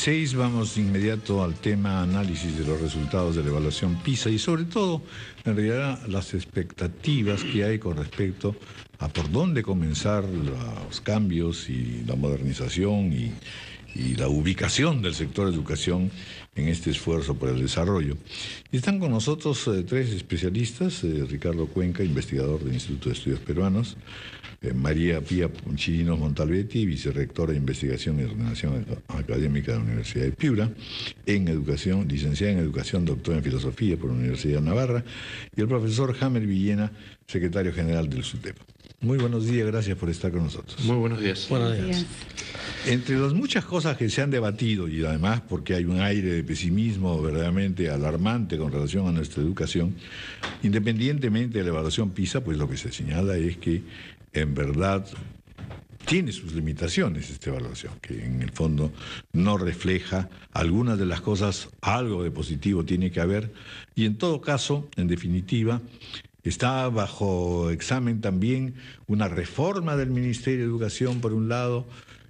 16 vamos de inmediato al tema análisis de los resultados de la evaluación PISA y sobre todo, en realidad, las expectativas que hay con respecto a por dónde comenzar los cambios y la modernización y la ubicación del sector educación en este esfuerzo por el desarrollo. Y están con nosotros tres especialistas, Ricardo Cuenca, investigador del Instituto de Estudios Peruanos, María Pía Chirinos Montalbetti, vicerrectora de Investigación y Ordenación Académica de la Universidad de Piura, en Educación, licenciada en Educación, doctora en Filosofía por la Universidad de Navarra, y el profesor Jamer Villena, secretario general del SUTEP. Muy buenos días, gracias por estar con nosotros. Muy buenos días. Buenos días. Entre las muchas cosas que se han debatido, y además porque hay un aire de pesimismo verdaderamente alarmante con relación a nuestra educación, independientemente de la evaluación PISA, pues lo que se señala es que en verdad tiene sus limitaciones esta evaluación, que en el fondo no refleja algunas de las cosas, algo de positivo tiene que haber, y en todo caso, en definitiva, está bajo examen también una reforma del Ministerio de Educación, por un lado.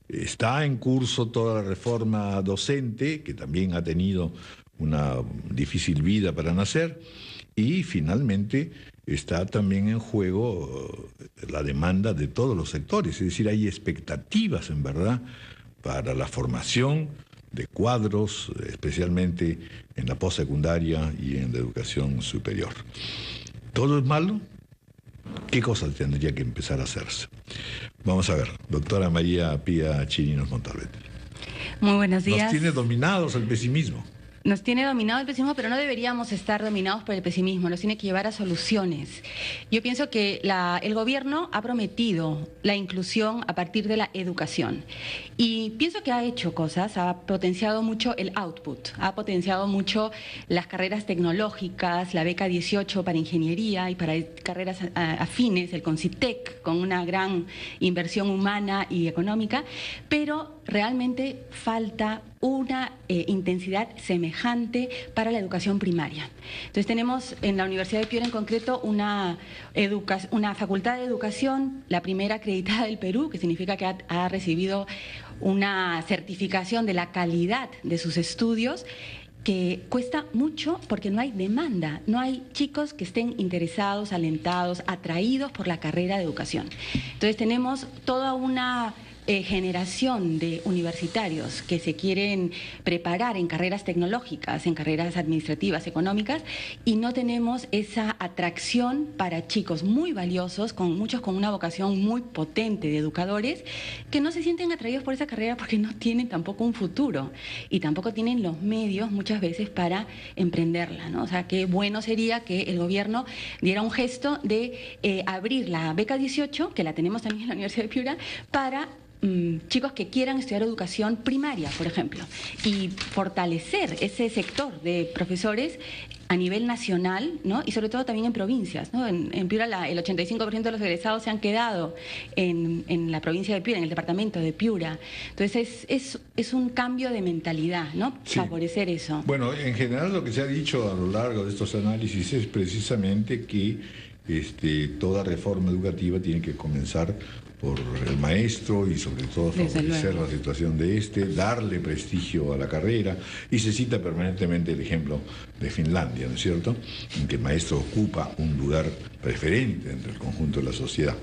Está en curso toda la reforma docente, que también ha tenido una difícil vida para nacer. Y finalmente está también en juego la demanda de todos los sectores. Es decir, hay expectativas, en verdad, para la formación de cuadros, especialmente en la postsecundaria y en la educación superior. ¿Todo es malo? ¿Qué cosas tendría que empezar a hacerse? Vamos a ver, doctora María Pía Chirinos Montalbetti. Muy buenos días. Nos tiene dominados el pesimismo. Nos tiene dominado el pesimismo, pero no deberíamos estar dominados por el pesimismo, nos tiene que llevar a soluciones. Yo pienso que el gobierno ha prometido la inclusión a partir de la educación y pienso que ha hecho cosas, ha potenciado mucho el output, ha potenciado mucho las carreras tecnológicas, la beca 18 para ingeniería y para carreras afines, el CONCITEC, con una gran inversión humana y económica, pero realmente falta una intensidad semejante para la educación primaria. Entonces tenemos en la Universidad de Piura en concreto una facultad de educación, la primera acreditada del Perú, que significa que ha recibido una certificación de la calidad de sus estudios, que cuesta mucho porque no hay demanda, no hay chicos que estén interesados, alentados, atraídos por la carrera de educación. Entonces tenemos toda una generación de universitarios que se quieren preparar en carreras tecnológicas, en carreras administrativas, económicas, y no tenemos esa atracción para chicos muy valiosos, muchos con una vocación muy potente de educadores, que no se sienten atraídos por esa carrera porque no tienen tampoco un futuro y tampoco tienen los medios muchas veces para emprenderla, ¿no? O sea, qué bueno sería que el gobierno diera un gesto de abrir la beca 18, que la tenemos también en la Universidad de Piura, para chicos que quieran estudiar educación primaria, por ejemplo, y fortalecer ese sector de profesores a nivel nacional, ¿no? Y sobre todo también en provincias, ¿no? En Piura el 85% de los egresados se han quedado en la provincia de Piura, en el departamento de Piura. Entonces es un cambio de mentalidad, ¿no? Sí. Favorecer eso. Bueno, en general lo que se ha dicho a lo largo de estos análisis es precisamente que toda reforma educativa tiene que comenzar por el maestro y sobre todo favorecer la situación de darle prestigio a la carrera, y se cita permanentemente el ejemplo de Finlandia, ¿no es cierto?, en que el maestro ocupa un lugar preferente entre el conjunto de la sociedad.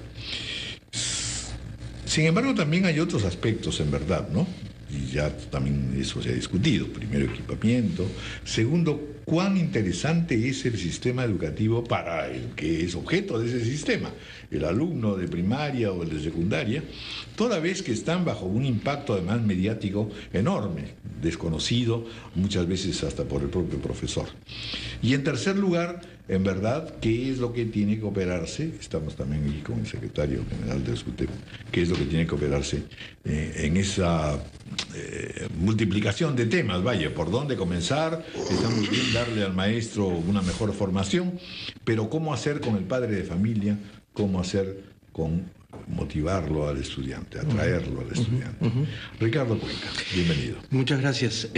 Sin embargo, también hay otros aspectos en verdad, ¿no? Y ya también eso se ha discutido. Primero, equipamiento. Segundo, cuán interesante es el sistema educativo para el que es objeto de ese sistema, el alumno de primaria o el de secundaria, toda vez que están bajo un impacto además mediático enorme, desconocido muchas veces hasta por el propio profesor. Y en tercer lugar, en verdad, ¿qué es lo que tiene que operarse? Estamos también aquí con el secretario general del SUTEP. ¿Qué es lo que tiene que operarse en esa multiplicación de temas? Vaya, ¿por dónde comenzar? Está muy bien darle al maestro una mejor formación, pero ¿cómo hacer con el padre de familia? ¿Cómo hacer con motivarlo al estudiante, atraerlo al estudiante? Ricardo Cuenca, bienvenido. Muchas gracias.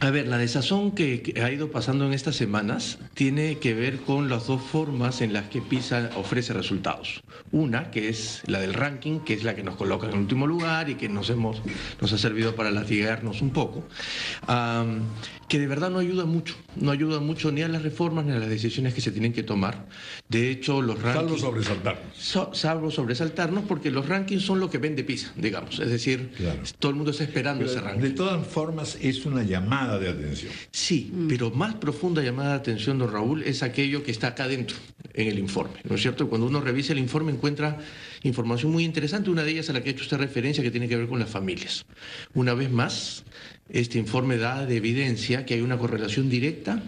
A ver, la desazón que ha ido pasando en estas semanas tiene que ver con las dos formas en las que PISA ofrece resultados. Una, que es la del ranking, que es la que nos coloca en el último lugar y que nos ha servido para latigarnos un poco, que de verdad no ayuda mucho ni a las reformas ni a las decisiones que se tienen que tomar. De hecho, los rankings... Salvo sobresaltarnos, porque los rankings son lo que vende PISA, digamos. Es decir, claro, todo el mundo está esperando ese ranking. De todas formas, es una llamada de atención. Sí, pero más profunda llamada de atención, don Raúl, es aquello que está acá dentro, en el informe, ¿no es cierto? Cuando uno revisa el informe encuentra información muy interesante, una de ellas a la que ha hecho usted referencia, que tiene que ver con las familias. Una vez más, este informe da de evidencia que hay una correlación directa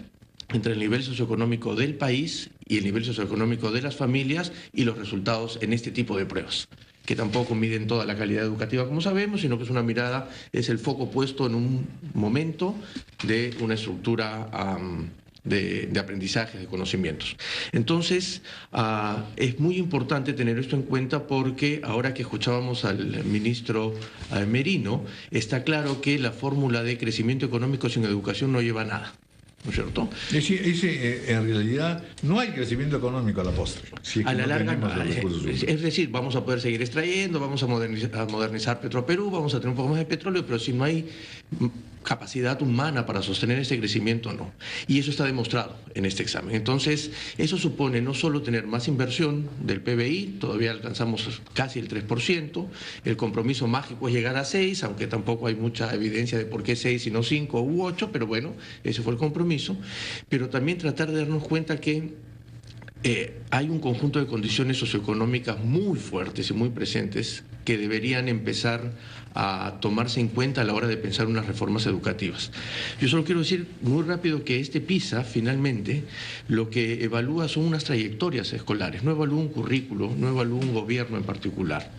entre el nivel socioeconómico del país y el nivel socioeconómico de las familias y los resultados en este tipo de pruebas, que tampoco miden toda la calidad educativa, como sabemos, sino que es una mirada, es el foco puesto en un momento de una estructura de aprendizaje, de conocimientos. Entonces, es muy importante tener esto en cuenta, porque ahora que escuchábamos al ministro Merino, está claro que la fórmula de crecimiento económico sin educación no lleva a nada, ¿no es cierto? En realidad no hay crecimiento económico a la postre. A la larga, es decir, vamos a poder seguir extrayendo, vamos a modernizar Petroperú, vamos a tener un poco más de petróleo, pero si no hay capacidad humana para sostener ese crecimiento, no. Y eso está demostrado en este examen. Entonces, eso supone no solo tener más inversión del PBI, todavía alcanzamos casi el 3%, el compromiso mágico es llegar a 6, aunque tampoco hay mucha evidencia de por qué 6 y no 5 u 8, pero bueno, ese fue el compromiso. Pero también tratar de darnos cuenta que hay un conjunto de condiciones socioeconómicas muy fuertes y muy presentes que deberían empezar a tomarse en cuenta a la hora de pensar unas reformas educativas. Yo solo quiero decir muy rápido que este PISA, finalmente, lo que evalúa son unas trayectorias escolares, no evalúa un currículo, no evalúa un gobierno en particular,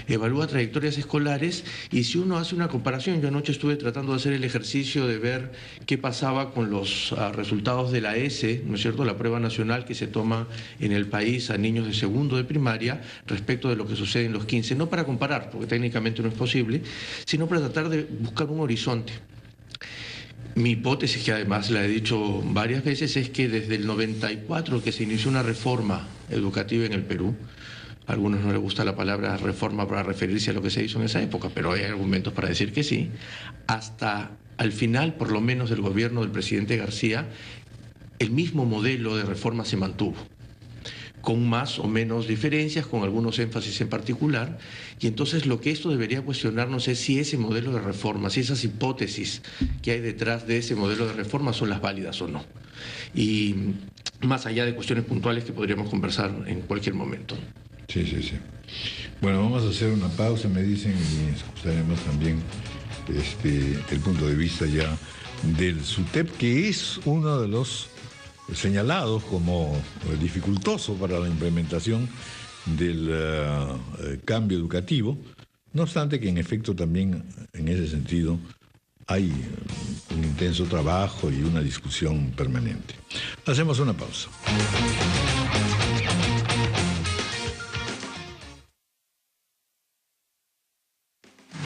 evalúa trayectorias escolares. Y si uno hace una comparación, yo anoche estuve tratando de hacer el ejercicio de ver qué pasaba con los resultados de la ESE, ¿no es cierto?, la prueba nacional que se toma en el país a niños de segundo de primaria respecto de lo que sucede en los 15, no para comparar, porque técnicamente no es posible, sino para tratar de buscar un horizonte. Mi hipótesis, que además la he dicho varias veces, es que desde el 94 que se inició una reforma educativa en el Perú, a algunos no les gusta la palabra reforma para referirse a lo que se hizo en esa época, pero hay argumentos para decir que sí, hasta al final, por lo menos del gobierno del presidente García, el mismo modelo de reforma se mantuvo, con más o menos diferencias, con algunos énfasis en particular. Y entonces lo que esto debería cuestionarnos es si ese modelo de reforma, si esas hipótesis que hay detrás de ese modelo de reforma son las válidas o no. Y más allá de cuestiones puntuales que podríamos conversar en cualquier momento. Sí. Bueno, vamos a hacer una pausa, me dicen, y escucharemos también el punto de vista ya del SUTEP, que es uno de los señalados como dificultoso para la implementación del cambio educativo, no obstante que en efecto también en ese sentido hay un intenso trabajo y una discusión permanente. Hacemos una pausa.